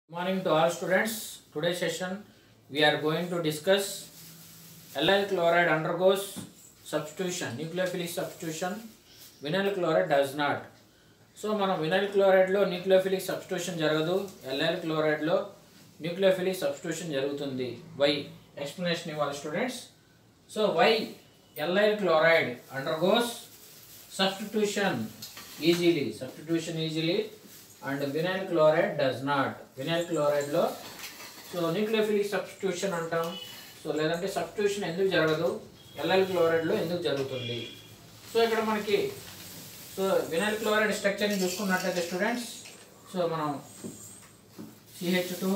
Good morning to all students. Today's session we are going to discuss allyl chloride undergoes substitution, nucleophilic substitution. Vinyl chloride does not. So మనం vinyl chloride లో nucleophilic substitution జరగదు, allyl chloride లో nucleophilic substitution జరుగుతుంది. Why? Explanation ఇవ్వాలి students. So why allyl chloride undergoes substitution easily and vinyl chloride does not. Vinyl chloride లో so nucleophilic substitution అంటాం. So లేదంటే substitution ఎందుకు జరగదు, ఎల్ఐల్ క్లోరైడ్లో ఎందుకు జరుగుతుంది. సో ఇక్కడ మనకి సో వినైల్ క్లోరైడ్ స్ట్రక్చర్ని చూసుకున్నట్లయితే స్టూడెంట్స్, సో మనం CH2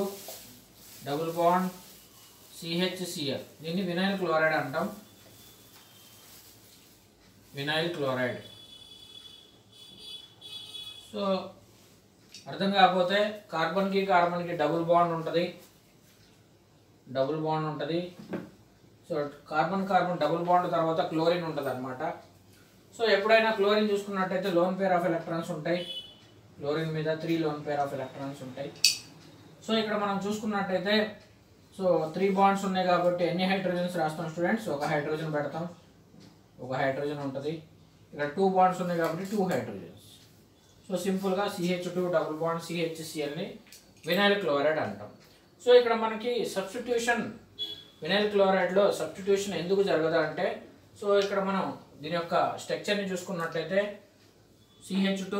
డబుల్ బాండ్ CHCl, దీన్ని వినైల్ క్లోరైడ్ అంటాం. Vinyl chloride. సో అర్థం కాకపోతే కార్బన్కి డబుల్ బాండ్ ఉంటుంది. సో కార్బన్ డబుల్ బాండ్ తర్వాత క్లోరిన్ ఉంటుంది అనమాట. సో ఎప్పుడైనా క్లోరిన్ చూసుకున్నట్టయితే లోన్ పేర్ ఆఫ్ ఎలక్ట్రాన్స్ ఉంటాయి. క్లోరిన్ మీద 3 లోన్ పేర్ ఆఫ్ ఎలక్ట్రాన్స్ ఉంటాయి. సో ఇక్కడ మనం చూసుకున్నట్టయితే సో 3 బాండ్స్ ఉన్నాయి కాబట్టి ఎన్ని హైడ్రోజన్స్ రాస్తాం స్టూడెంట్స్, ఒక హైడ్రోజన్ పెడతాం, ఒక హైడ్రోజన్ ఉంటుంది. ఇక్కడ 2 బాండ్స్ ఉన్నాయి కాబట్టి 2 హైడ్రోజన్స్. సో సింపుల్గా CH2 డబుల్ బాండ్ CHClని వినైల్ క్లోరైడ్ అంటాం. సో ఇక్కడ మనకి సబ్స్టిట్యూషన్ వినైల్ క్లోరైడ్లో సబ్స్టిట్యూషన్ ఎందుకు జరగదు అంటే, సో ఇక్కడ మనం దీని యొక్క స్ట్రక్చర్ని చూసుకున్నట్లయితే CH2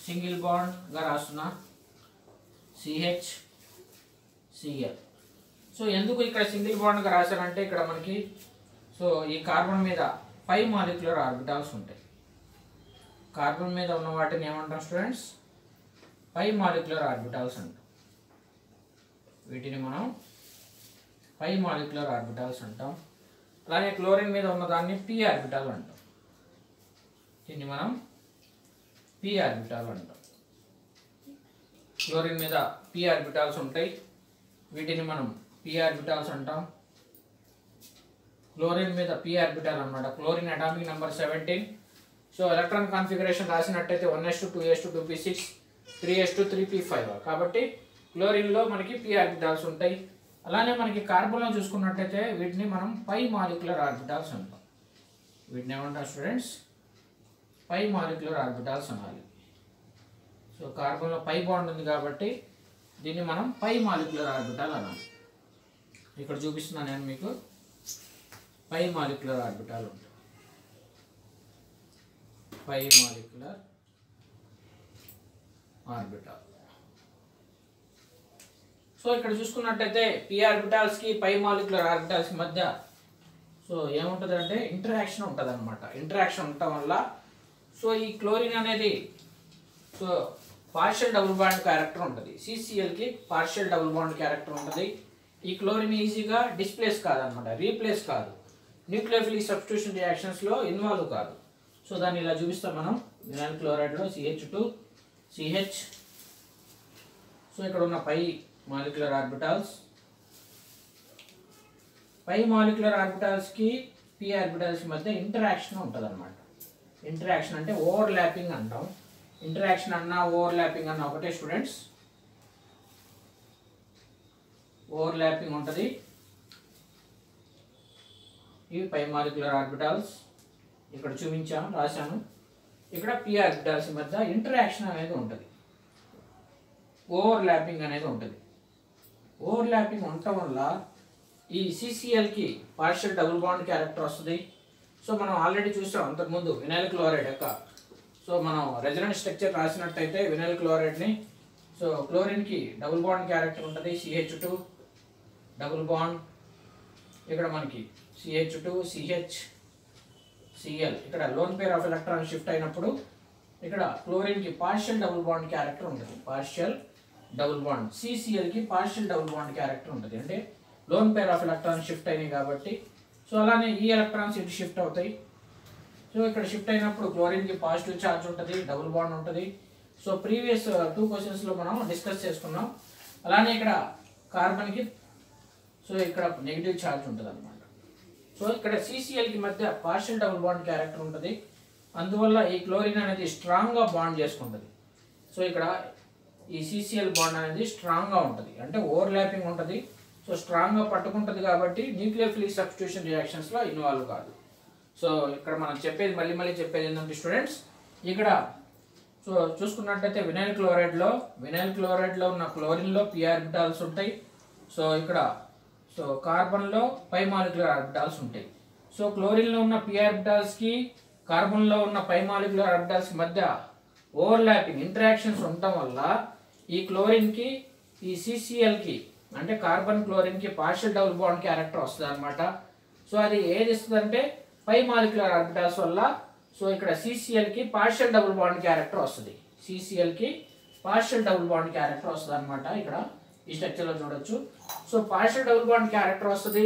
సింగిల్ బాండ్గా రాస్తున్నా CHCl. సో ఎందుకు ఇక్కడ సింగిల్ బాండ్గా రాశారంటే ఇక్కడ మనకి సో ఈ కార్బన్ మీద 5 మాలిక్యులర్ ఆర్బిటాల్స్ ఉంటాయి. కార్బన్ మీద ఉన్న వాటిని ఏమంటాం స్టూడెంట్స్, 5 మాలిక్యులర్ ఆర్బిటాల్స్ అంటాం. వీటిని మనం 5 మాలిక్యులర్ ఆర్బిటాల్స్ అంటాం. అలాగే క్లోరిన్ మీద ఉన్న దాన్ని p ఆర్బిటాల్ అంటాం. దీన్ని మనం p ఆర్బిటాల్ అంటాం. క్లోరిన్ మీద p ఆర్బిటాల్స్ ఉంటాయి, వీటిని మనం p ఆర్బిటాల్స్ అంటాం. క్లోరిన్ మీద p ఆర్బిటాల్ అన్నమాట. Chlorine atomic number 17. So electron configuration రాసినట్టయితే 1s2 2s2 2p6 3s2 3p5. కాబట్టి క్లోరిన్లో మనకి p ఆర్బిటాల్స్ ఉంటాయి. అలానే మనకి కార్బన్లో చూసుకున్నట్టయితే వీటిని మనం 5 మాలిక్యులర్ ఆర్బిటాల్స్ అంటాం. వీటిని ఏమంటారు స్టూడెంట్స్, 5 మాలిక్యులర్ ఆర్బిటాల్స్ అనాలి. సో కార్బన్లో 5 బాండ్ ఉంది కాబట్టి దీన్ని మనం 5 మాలిక్యులర్ ఆర్బిటాల్ అనాలి. ఇక్కడ చూపిస్తున్నాను నేను మీకు 5 మాలిక్యులర్ ఆర్బిటాల్ ఉంటాయి. 5 మాలిక్యులర్ ఆర్బిటాల్. సో ఇక్కడ చూసుకున్నట్టయితే p ఆర్బిటాల్స్కి 5 మాలిక్యులర్ ఆర్బిటాల్స్కి మధ్య సో ఏముంటుంది అంటే ఇంటరాక్షన్ ఉంటుంది అనమాట. ఇంటరాక్షన్ ఉండటం వల్ల సో ఈ క్లోరిన్ అనేది so partial double bond character ఉంటుంది. CClకి పార్షియల్ డబుల్ బాండ్ క్యారెక్టర్ ఉంటుంది. ఈ క్లోరిన్ ఈజీగా డిస్ప్లేస్ కాదనమాట, రీప్లేస్ కాదు, న్యూక్లియోఫిలిక్ సబ్స్టిట్యూషన్ రియాక్షన్స్లో ఇన్వాల్వ్ కాదు. సో దాన్ని ఇలా చూపిస్తాం మనం. Vinyl క్లోరైడ్లో CH2 CH. సో ఇక్కడ ఉన్న 5 మాలిక్యులర్ ఆర్బిటాల్స్, 5 మాలిక్యులర్ ఆర్బిటాల్స్కి p ఆర్బిటాల్స్కి మధ్య ఇంటరాక్షన్ ఉంటుంది అనమాట. ఇంటరాక్షన్ అంటే ఓవర్ ల్యాపింగ్ అంటాం. ఇంటరాక్షన్ అన్నా ఓవర్ ల్యాపింగ్ అన్న ఒకటే స్టూడెంట్స్. ఓవర్ ల్యాపింగ్ ఉంటుంది. ఇవి 5 మాలిక్యులర్ ఆర్బిటాల్స్ ఇక్కడ చూపించాను, రాశాను. ఇక్కడ p ఆర్బిటాల్స్ మధ్య ఇంటరాక్షన్ అనేది ఉంటుంది, ఓవర్ ల్యాపింగ్ అనేది ఉంటుంది. ఓవర్ ల్యాపింగ్ ఉండటం వల్ల ఈ CClకి పార్షియల్ డబుల్ బాండ్ క్యారెక్టర్ వస్తుంది. సో మనం ఆల్రెడీ చూసాం అంతకుముందు వినైల్ క్లోరైడ్ యొక్క సో మనం రెజొనెంట్ స్ట్రక్చర్ రాసినట్టయితే వినైల్ క్లోరైడ్ని సో క్లోరిన్కి డబుల్ బాండ్ క్యారెక్టర్ ఉంటుంది. CH2 డబుల్ బాండ్, ఇక్కడ మనకి CH2 CHCl. ఇక్కడ lone pair of electron shift అయినప్పుడు ఇక్కడ క్లోరిన్కి పార్షియల్ డబుల్ బాండ్ క్యారెక్టర్ ఉంటుంది. Partial double bond. CClకి పార్షియల్ డబుల్ బాండ్ క్యారెక్టర్ ఉంటుంది. అంటే lone pair of electron shift అయినాయి కాబట్టి. సో అలానే ఈ ఎలక్ట్రాన్స్ ఇటు షిఫ్ట్ అవుతాయి. సో ఇక్కడ షిఫ్ట్ అయినప్పుడు క్లోరిన్కి పాజిటివ్ ఛార్జ్ ఉంటుంది, డబుల్ బాండ్ ఉంటుంది. సో ప్రీవియస్ 2 క్వశ్చన్స్లో మనం డిస్కస్ చేసుకున్నాం. అలానే ఇక్కడ కార్బన్కి సో ఇక్కడ నెగిటివ్ ఛార్జ్ ఉంటుంది అనమాట. సో ఇక్కడ CClకి మధ్య పార్షియల్ డబుల్ బాండ్ క్యారెక్టర్ ఉంటుంది. అందువల్ల ఈ క్లోరిన్ అనేది స్ట్రాంగ్గా బాండ్ చేసుకుంటుంది. సో ఇక్కడ ఈ CCl బాండ్ అనేది స్ట్రాంగ్గా ఉంటుంది, అంటే ఓవర్లాపింగ్ ఉంటుంది. సో స్ట్రాంగ్గా పట్టుకుంటుంది కాబట్టి న్యూక్లియోఫిలిక్ సబ్స్టిట్యూషన్ రియాక్షన్స్లో ఇన్వాల్వ్ కాదు. సో ఇక్కడ మనం చెప్పేది మళ్ళీ చెప్పేది ఏంటంటే స్టూడెంట్స్, ఇక్కడ సో చూసుకున్నట్టయితే వినైల్ క్లోరైడ్లో ఉన్న క్లోరిన్లో p ఆర్బిటాల్స్ ఉంటాయి. సో ఇక్కడ సో కార్బన్లో పై మాలిక్యులర్ ఆర్బిటాల్స్ ఉంటాయి. సో క్లోరిన్లో ఉన్న p ఆర్బిటాల్స్కి కార్బన్లో ఉన్న పై మాలిక్యులర్ ఆర్బిటాల్స్ మధ్య ఓవర్లాపింగ్ ఇంటరాక్షన్స్ ఉండటం వల్ల ఈ క్లోరిన్కి ఈ CClకి అంటే కార్బన్ క్లోరిన్కి పార్షియల్ డబుల్ బాండ్ క్యారెక్టర్ వస్తుంది అనమాట. సో అది ఏది ఇస్తుందంటే పై మాలిక్యులర్ ఆర్బిటాల్స్ వల్ల. సో ఇక్కడ CClకి పార్షియల్ డబుల్ బాండ్ క్యారెక్టర్ వస్తుంది, CClకి పార్షియల్ డబుల్ బాండ్ క్యారెక్టర్ వస్తుంది అనమాట. ఇక్కడ ఈ స్ట్రక్చర్లో చూడొచ్చు. So partial double bond character వస్తుంది.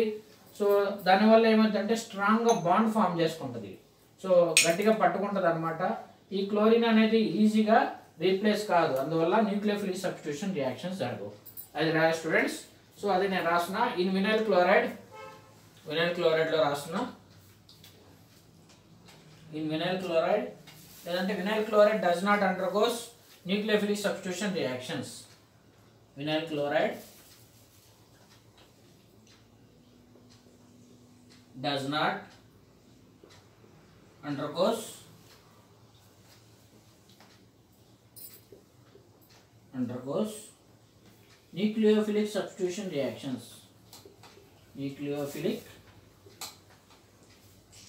సో దానివల్ల ఏమవుతుందంటే స్ట్రాంగ్గా బాండ్ ఫామ్ చేసుకుంటుంది, సో గట్టిగా పట్టుకుంటుంది అనమాట. ఈ క్లోరిన్ అనేది ఈజీగా రీప్లేస్ కాదు, అందువల్ల న్యూక్లియోఫిలిక్ సబ్స్టిట్యూషన్ రియాక్షన్స్ జరగవు. అది రాయ స్టూడెంట్స్. సో అది నేను రాస్తున్నా ఇన్ వినైల్ క్లోరైడ్లో రాస్తున్నా ఇన్ వినైల్ క్లోరైడ్, లేదంటే vinyl chloride does not undergoes nucleophilic substitution reactions. Vinyl chloride does not undergoes nucleophilic substitution reactions. Nucleophilic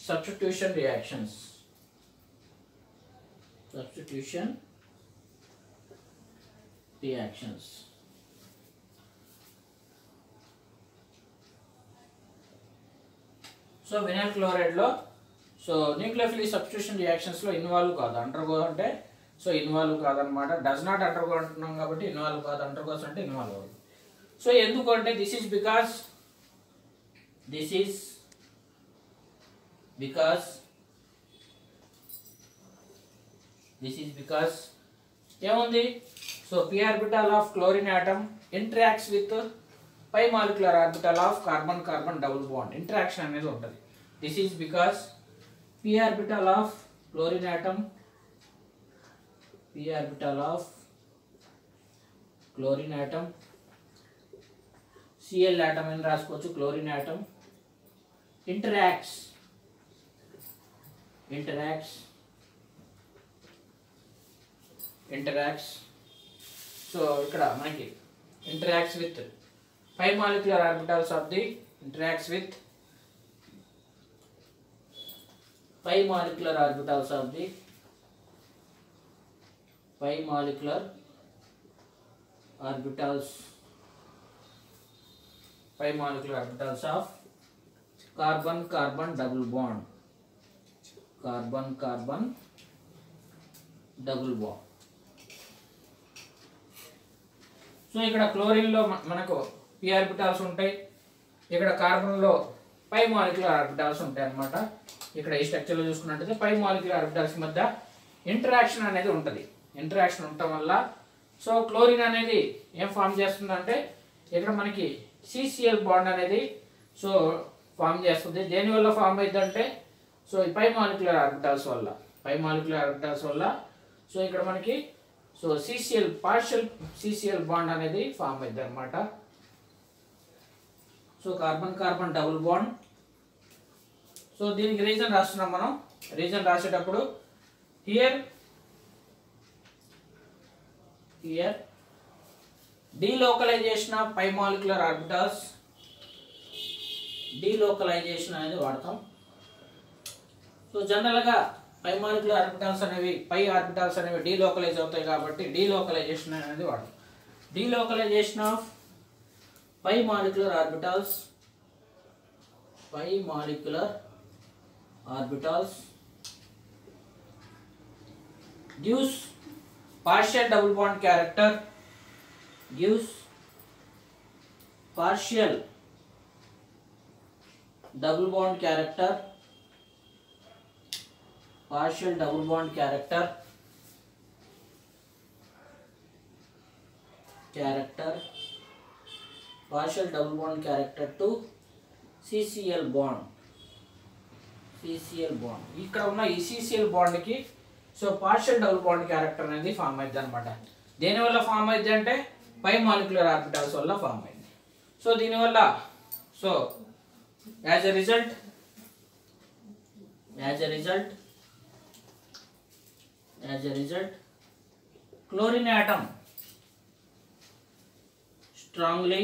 substitution reactions. So vinyl క్లోరైడ్లో సో న్యూక్లియోఫిలిక్ సబ్స్టిట్యూషన్ రియాక్షన్స్లో involve కాదు. Undergo అంటే so involve కాదనమాట. Does not undergo అంటున్నాం కాబట్టి involve కాదు, undergoes అంటే involve అవ్వదు. సో ఎందుకు అంటే దిస్ ఈజ్ బికాస్ ఏముంది, so p orbital of chlorine atom interacts with pi molecular orbital of carbon double bond interaction అనేది ఉంటుంది. This is because p orbital of chlorine atom Cl atom అని రాసుకోవచ్చు. Chlorine atom interacts so ఇక్కడ మనకి interacts with pi molecular orbitals of the pi molecular orbitals of carbon double bond. So ఇక్కడ క్లోరిన్లో మనకు p orbitals ఉంటాయి, ఇక్కడ కార్బన్లో pi molecular orbitals ఉంటాయి అన్నమాట. ఇక్కడ ఈ స్ట్రక్చర్లో చూసుకున్నట్టయితే పై మాలిక్యులర్ ఆర్బిటాల్స్ మధ్య ఇంటరాక్షన్ అనేది ఉంటుంది. ఇంటరాక్షన్ ఉండటం వల్ల సో క్లోరిన్ అనేది ఏం ఫామ్ చేస్తుందంటే ఇక్కడ మనకి CCl బాండ్ అనేది సో ఫామ్ చేస్తుంది. దేనివల్ల ఫామ్ అవుతుందంటే సో ఈ పై మాలిక్యులర్ ఆర్బిటాల్స్ వల్ల సో ఇక్కడ మనకి సో పార్షియల్ CCl బాండ్ అనేది ఫామ్ అవుతుంది అనమాట. So carbon double bond. So దీనికి రీజన్ రాస్తున్నాం మనం. రీజన్ రాసేటప్పుడు here delocalisation of pi molecular orbitals, delocalisation అనేది వాడతాం. సో జనరల్గా పై మాలిక్యులర్ ఆర్బిటాల్స్ అనేవి డీలోకలైజ్ అవుతాయి కాబట్టి డీలోకలైజేషన్ అనేది వాడతాం. Delocalisation of pi molecular orbitals gives partial double bond character, double bond character, partial double bond character to CCl bond. ఇక్కడ ఉన్న ఈ CCl బాండ్ కి so partial double bond character అనేది ఫామ్ అవుతుంది అనమాట. దేని వల్ల ఫామ్ అయింది అంటే పై మాలిక్యులర్ ఆర్బిటాల్స్ వల్ల ఫామ్ అయింది. సో దీనివల్ల so as a result chlorine atom strongly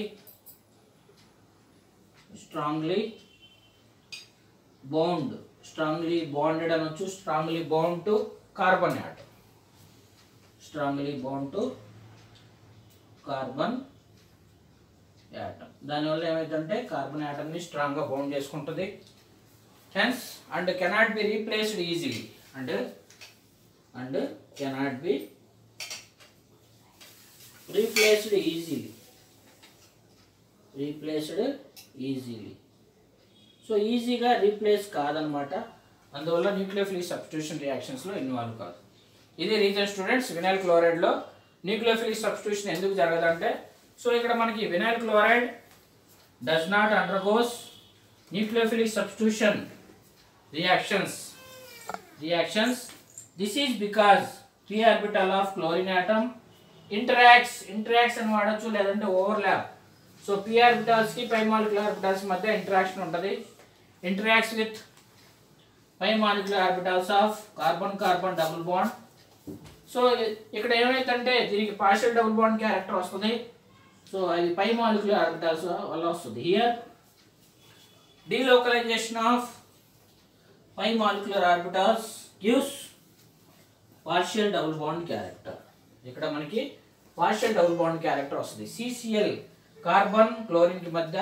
bonded అనొచ్చు, strongly bound to carbon atom, దానివల్ల ఏమైందంటే కార్బన్ యాటమ్ ని స్ట్రాంగ్ గా బౌండ్ చేసుకుంటుంది. Hence and cannot be replaced easily and cannot be replaced easily. So ఈజీగా replace కాదనమాట, అందువల్ల న్యూక్లియోఫిలిక్ సబ్స్టిట్యూషన్ రియాక్షన్స్ లో ఇన్వాల్వ్ కాదు. ఇది రీజన్ స్టూడెంట్స్. వినైల్ క్లోరైడ్ లో న్యూక్లియోఫిలిక్ సబ్స్టిట్యూషన్ ఎందుకు జరగదంటే, సో ఇక్కడ మనకి vinyl chloride does not undergoes nucleophilic substitution reactions. This is because p orbital of chlorine atom interacts అని వాడచ్చు, లేదంటే ఓవర్లాప్. సో p orbitals కి పై మాలిక్యులర్ ఆర్బిటాల్స్ మధ్య interaction ఉంటుంది. Interacts with pi molecular orbitals of carbon double bond. So ఇక్కడ ఏమైందంటే దీనికి partial double bond character వస్తుంది. సో అది పై మాలిక్యులర్ ఆర్బిటాల్స్ వల్ల వస్తుంది. Here delocalisation of pi molecular orbitals gives partial double bond character. ఇక్కడ మనకి పార్షియల్ డబుల్ బాండ్ క్యారెక్టర్ వస్తుంది. CCl కార్బన్ క్లోరిన్ కి మధ్య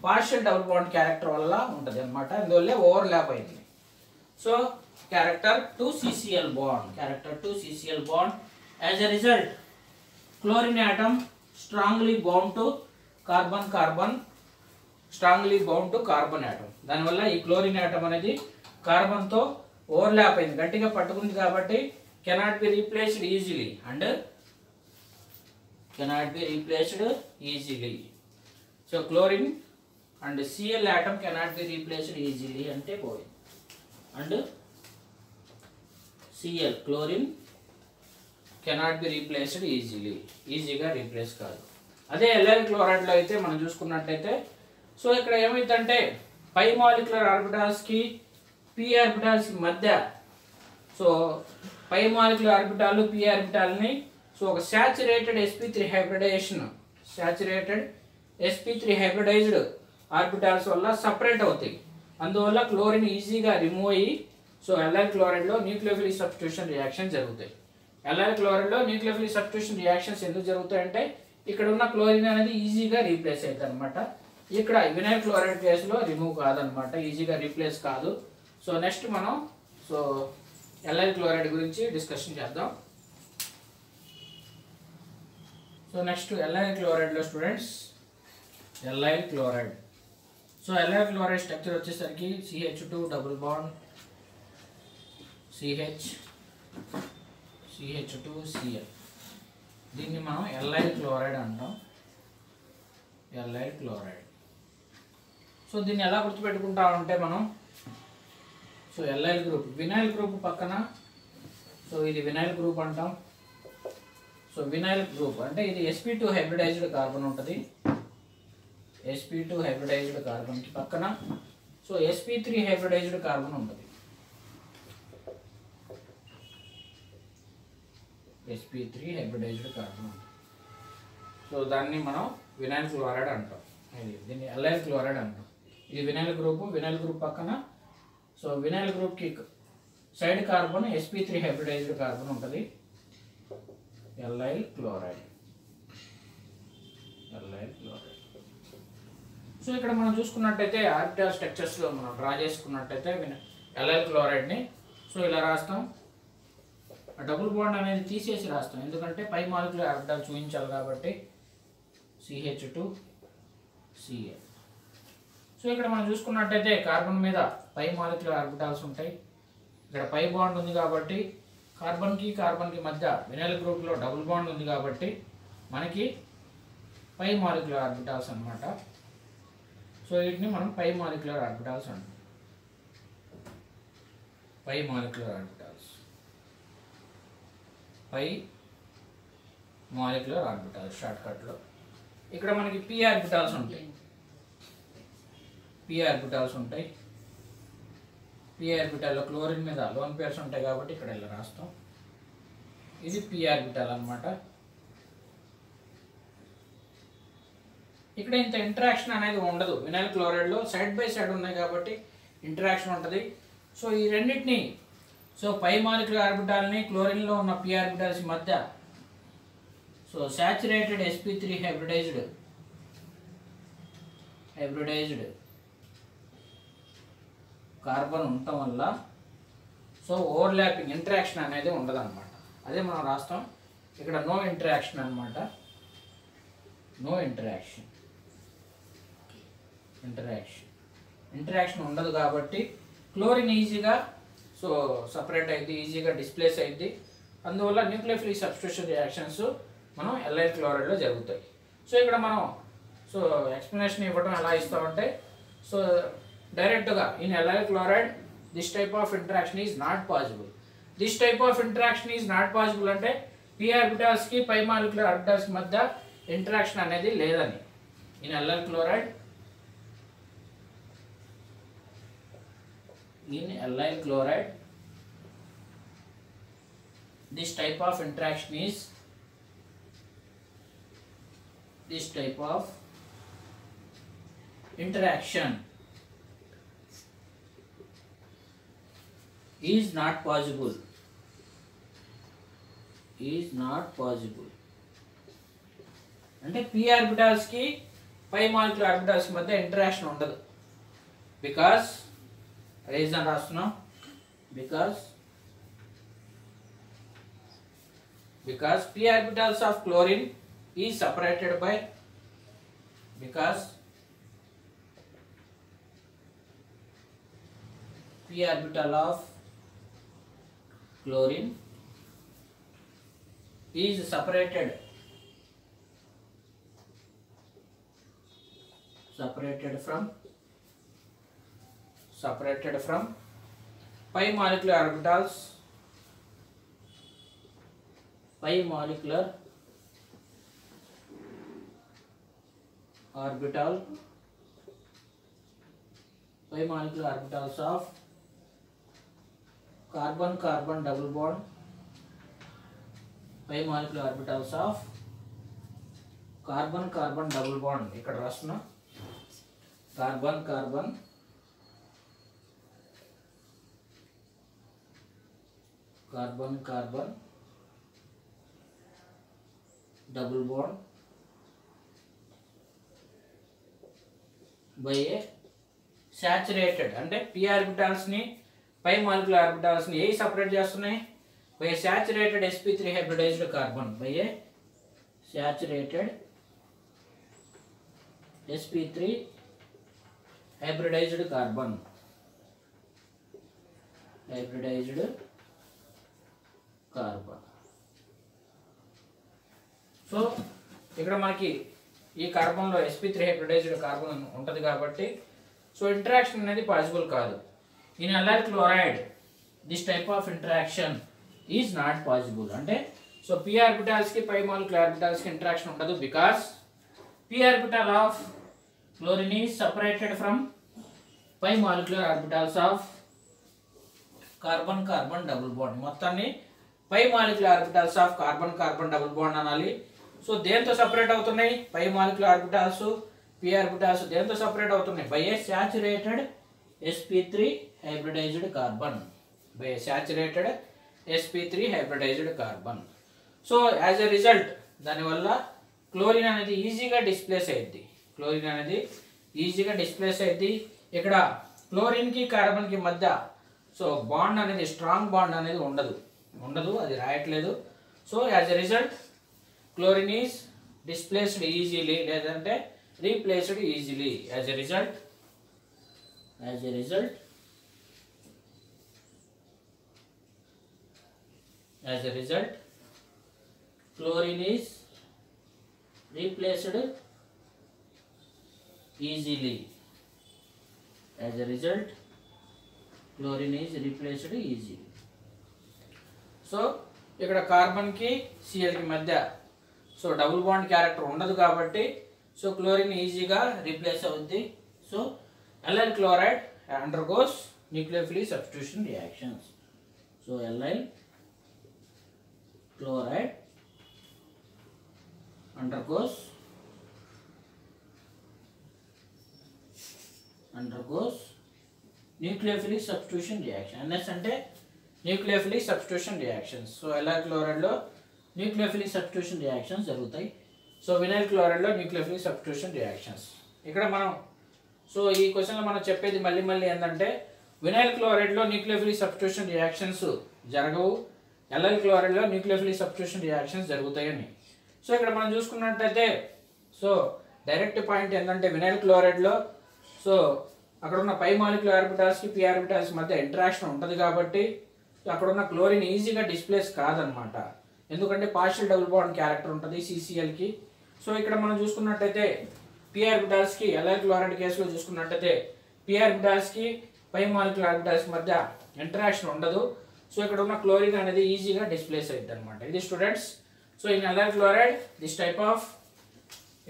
పార్షియల్ డబుల్ బాండ్ క్యారెక్టర్ వల్ల ఉంటుంది అనమాట, అందువల్ల ఓవర్లాప్ అయింది. So character to CCl bond. As a result chlorine atom strongly bound to carbon atom. దానివల్ల ఈ క్లోరిన్ ఆటమ్ అనేది కార్బన్ తో ఓవర్లాప్ అయింది, గట్టిగా పట్టుకుంది కాబట్టి cannot be replaced easily. So chlorine and Cl atom cannot be replaced easily ante పోయింది. And Cl chlorine cannot be replaced ఈజీగా రీప్లేస్ కాదు. అదే ఎల్ఐల్ క్లోరైడ్ లో అయితే మనం చూసుకున్నట్లయితే, సో ఇక్కడ ఏమైందంటే పై మాలిక్యులర్ ఆర్బిటాల్స్ కి p ఆర్బిటాల్స్ కి మధ్య, so pi molecular orbital p orbital ని సో ఒక సాచురేటెడ్ sp3 హైబ్రిడైజ్డ్ ఆర్బిటాల్స్ వల్ల సపరేట్ అవుతాయి. అందువల్ల క్లోరిన్ ఈజీగా రిమూవ్ అయ్యి సో ఎల్ఐల్ క్లోరైడ్ లో న్యూక్లియోఫిలిక్ సబ్స్టిట్యూషన్ రియాక్షన్ జరుగుతాయి. ఎల్ఐల్ క్లోరైడ్ లో న్యూక్లియోఫిలిక్ సబ్స్టిట్యూషన్ రియాక్షన్స్ ఎందుకు జరుగుతాయంటే ఇక్కడ ఉన్న క్లోరిన్ అనేది ఈజీగా రీప్లేస్ అవుతుంది అనమాట. ఇక్కడ వినైల్ క్లోరైడ్ కేసులో రిమూవ్ కాదనమాట, ఈజీగా రీప్లేస్ కాదు. సో నెక్స్ట్ మనం సో ఎల్ఐల్ క్లోరైడ్ గురించి డిస్కషన్ చేద్దాం. సో నెక్స్ట్ ఎల్ఐల్ క్లోరైడ్ లో students allyl chloride. So allyl chloride structure వచ్చేసరికి CH2 డబుల్ బాండ్ CH2Cl. దీన్ని మనం ఎల్ఐల్ క్లోరైడ్ అంటాం. సో దీన్ని ఎలా గుర్తుపెట్టుకుంటామంటే మనం, సో ఎల్ఐల్ గ్రూప్ వినైల్ గ్రూప్ పక్కన, సో ఇది వినైల్ గ్రూప్ అంటాం. సో వినైల్ గ్రూప్ అంటే ఇది sp2 హైబ్రిడైజ్డ్ కార్బన్ ఉంటుంది. sp2 హైబ్రిడైజ్డ్ కార్బన్ కి పక్కన సో sp3 హైబ్రిడైజ్డ్ కార్బన్ ఉంటుంది. sp3 hybridised carbon. సో దాన్ని మనం వినైల్ క్లోరైడ్ అంటాం. దీన్ని ఎల్ఐల్ క్లోరైడ్ అంటాం. ఇది వినైల్ గ్రూప్ పక్కన సో వినైల్ గ్రూప్ కి side carbon sp3 hybridised carbon ఉంటుంది. Allyl chloride. సో ఇక్కడ మనం చూసుకున్నట్టయితే ఆర్బిటాల్ స్ట్రక్చర్స్ లో మనం డ్రా చేసుకున్నట్టయితే ఎల్ఐల్ క్లోరైడ్ ని సో ఇలా రాస్తాం. ఆ డబుల్ బాండ్ అనేది తీసేసి రాస్తాం, ఎందుకంటే పై మాలిక్యులర్ ఆర్బిటాల్ చూపించాలి కాబట్టి. CH2Cl. సో ఇక్కడ మనం చూసుకున్నట్టయితే కార్బన్ మీద పై మాలిక్యులర్ ఆర్బిటాల్స్ ఉంటాయి. ఇక్కడ పై బాండ్ ఉంది కాబట్టి కార్బన్ కి మధ్య వినైల్ గ్రూప్ లో డబుల్ బాండ్ ఉంది కాబట్టి మనకి పై మాలిక్యులర్ ఆర్బిటాల్స్ అన్నమాట. సో వీటిని మనం పై మాలిక్యులర్ ఆర్బిటాల్స్ అంటాం. పై మాలిక్యులర్ ఆర్బిటాల్స్ షార్ట్కట్లో. ఇక్కడ మనకి p ఆర్బిటాల్స్ ఉంటాయి. p ఆర్బిటాల్స్ ఉంటాయి. p ఆర్బిటాల్లో క్లోరిన్ మీద లోన్ పేర్స్ ఉంటాయి కాబట్టి ఇక్కడ ఇలా రాస్తాం. ఇది p ఆర్బిటాల్ అన్నమాట. ఇక్కడ ఇంత ఇంటరాక్షన్ అనేది ఉండదు. వినైల్ క్లోరైడ్లో సైడ్ బై సైడ్ ఉన్నాయి కాబట్టి ఇంటరాక్షన్ ఉంటుంది. సో ఈ రెండింటిని సో పై మాలిక్యులర్ ఆర్బిటాల్ని క్లోరిన్లో ఉన్న p ఆర్బిటాల్స్ మధ్య so saturated sp3 hybridised carbon ఉండటం వల్ల సో ఓవర్లాపింగ్ ఇంటరాక్షన్ అనేది ఉండదు అనమాట. అదే మనం రాస్తాం ఇక్కడ నో ఇంటరాక్షన్ అనమాట. నో ఇంటరాక్షన్ ఉండదు కాబట్టి క్లోరిన్ ఈజీగా సో సపరేట్ అయింది, ఈజీగా డిస్ప్లేస్ అయింది. అందువల్ల న్యూక్లియోఫిలిక్ సబ్స్టిట్యూషన్ రియాక్షన్స్ మనం ఎల్ఐల్ క్లోరైడ్లో జరుగుతాయి. సో ఇక్కడ మనం సో ఎక్స్ప్లెనేషన్ ఇవ్వడం ఎలా ఇస్తామంటే సో డైరెక్ట్గా in allyl chloride this type of interaction is not possible. This type of interaction is not possible అంటే p ఆర్బిటాల్స్కి పై మాలిక్యులర్ ఆర్బిటాల్స్ మధ్య ఇంటరాక్షన్ అనేది లేదని. In allyl chloride this type of interaction is not possible. అంటే p orbitals కి pi molecular orbitals మధ్య interaction ఉండదు. Because reason రాస్తున్నాం. Because p orbitals of chlorine is separated by p orbital of chlorine is separated from pi molecular orbitals of carbon carbon double bond. pi molecular orbitals of carbon carbon double bond ఇక్కడ రాస్తున్నా. carbon carbon double bond by a saturated అంటే p orbitals ని పై molecular orbitals ని a separate చేస్తున్నాయి by a saturated sp3 hybridized carbon by a saturated sp3 hybridized carbon so ఇక్కడ మనకి ఈ కార్బన్లో sp3 హైబ్రిడైజ్డ్ కార్బన్ ఉంటుంది కాబట్టి సో ఇంటరాక్షన్ అనేది పాసిబుల్ కాదు. In allyl chloride this type of interaction is not possible అంటే సో p ఆర్బిటాల్స్ కి పై మాలిక్యులర్ ఆర్బిటాల్స్ కి ఇంటరాక్షన్ ఉండదు. Because p orbital of chlorine is separated from pi molecular orbitals of carbon carbon double bond. మొత్తాన్ని pi molecular orbitals of carbon carbon double bond అనాలి. So దేంతో separate అవుతున్నాయి పై molecular orbitals p orbitals దేంతో separate అవుతున్నాయి by a saturated sp3 hybridised carbon so as a result దానివల్ల chlorine అనేది ఈజీగా displays అయ్యింది. ఇక్కడ క్లోరిన్ కి కార్బన్ కి మధ్య సో బాండ్ అనేది స్ట్రాంగ్ బాండ్ అనేది ఉండదు అది రాయట్లేదు. So as a result chlorine is displaced easily లేదంటే replaced easily. As a result chlorine is replaced easily. So ఇక్కడ కార్బన్ కి Cl కి మధ్య సో డబుల్ బాండ్ క్యారెక్టర్ ఉండదు కాబట్టి సో క్లోరిన్ ఈజీగా రీప్లేస్ అవుద్ది. So allyl chloride undergoes nucleophilic substitution reactions. So allyl chloride undergoes nucleophilic substitution reaction. NS అంటే nucleophilic substitution reactions. So allyl chloride లో nucleophilic substitution reactions జరుగుతాయి. So vinyl chloride లో nucleophilic substitution reactions. ఇక్కడ మనం so ఈ క్వశ్చన్లో మనం చెప్పేది మళ్ళీ ఏంటంటే వినైల్ క్లోరైడ్లో న్యూక్లియోఫిలిక్ సబ్స్టిట్యూషన్ రియాక్షన్స్ జరగవు, allyl క్లోరైడ్లో న్యూక్లియోఫిలిక్ సబ్స్టిట్యూషన్ రియాక్షన్స్ జరుగుతాయని. సో ఇక్కడ మనం చూసుకున్నట్టయితే సో డైరెక్ట్ పాయింట్ ఏంటంటే వినైల్ క్లోరైడ్లో సో అక్కడ ఉన్న పై మాలిక్యులర్ ఆర్బిటాల్స్కి పి ఆర్బిటాల్స్ మధ్య ఇంటరాక్షన్ ఉంటుంది కాబట్టి అక్కడ ఉన్న క్లోరిన్ ఈజీగా డిస్ప్లేస్ కాదనమాట, ఎందుకంటే పార్షియల్ డబుల్ బాండ్ క్యారెక్టర్ ఉంటుంది CClకి. సో ఇక్కడ మనం చూసుకున్నట్టయితే పి ఆర్బిటాల్స్కి allyl క్లోరైడ్ కేసులో చూసుకున్నట్టయితే పి ఆర్బిటాల్స్కి పై మాలిక్యులర్ ఆర్బిటాల్స్ మధ్య ఇంటరాక్షన్ ఉండదు. సో ఇక్కడ ఉన్న క్లోరిన్ అనేది ఈజీగా డిస్ప్లేస్ అవుతుంది అనమాట. ఇది students. So in allyl chloride this type of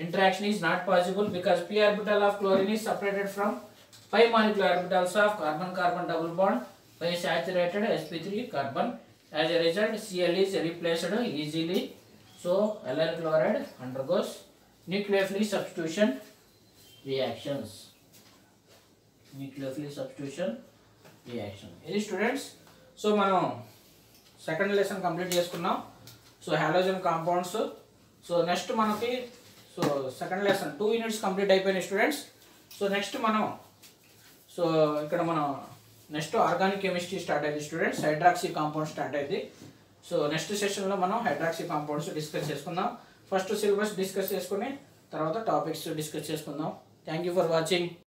interaction is not possible because p orbital of chlorine is separated from pi molecular orbitals of carbon carbon double bond by saturated sp3 carbon. As a result Cl is replaced easily. So allyl chloride undergoes nucleophilic substitution reactions. ఇది students. So మనం second lesson complete చేసుకున్నాం. So halogen compounds. So next మనకి so second lesson 2 units complete అయిపోయినాయి students. So next మనం so ఇక్కడ మనం next organic chemistry start అయింది students, hydroxy compound start అయింది. సో నెక్స్ట్ సెషన్లో మనం హైడ్రాక్సీ కాంపౌండ్స్ డిస్కస్ చేసుకుందాం. ఫస్ట్ సిలబస్ డిస్కస్ చేసుకుని తర్వాత టాపిక్స్ డిస్కస్ చేసుకుందాం. Thank you for watching.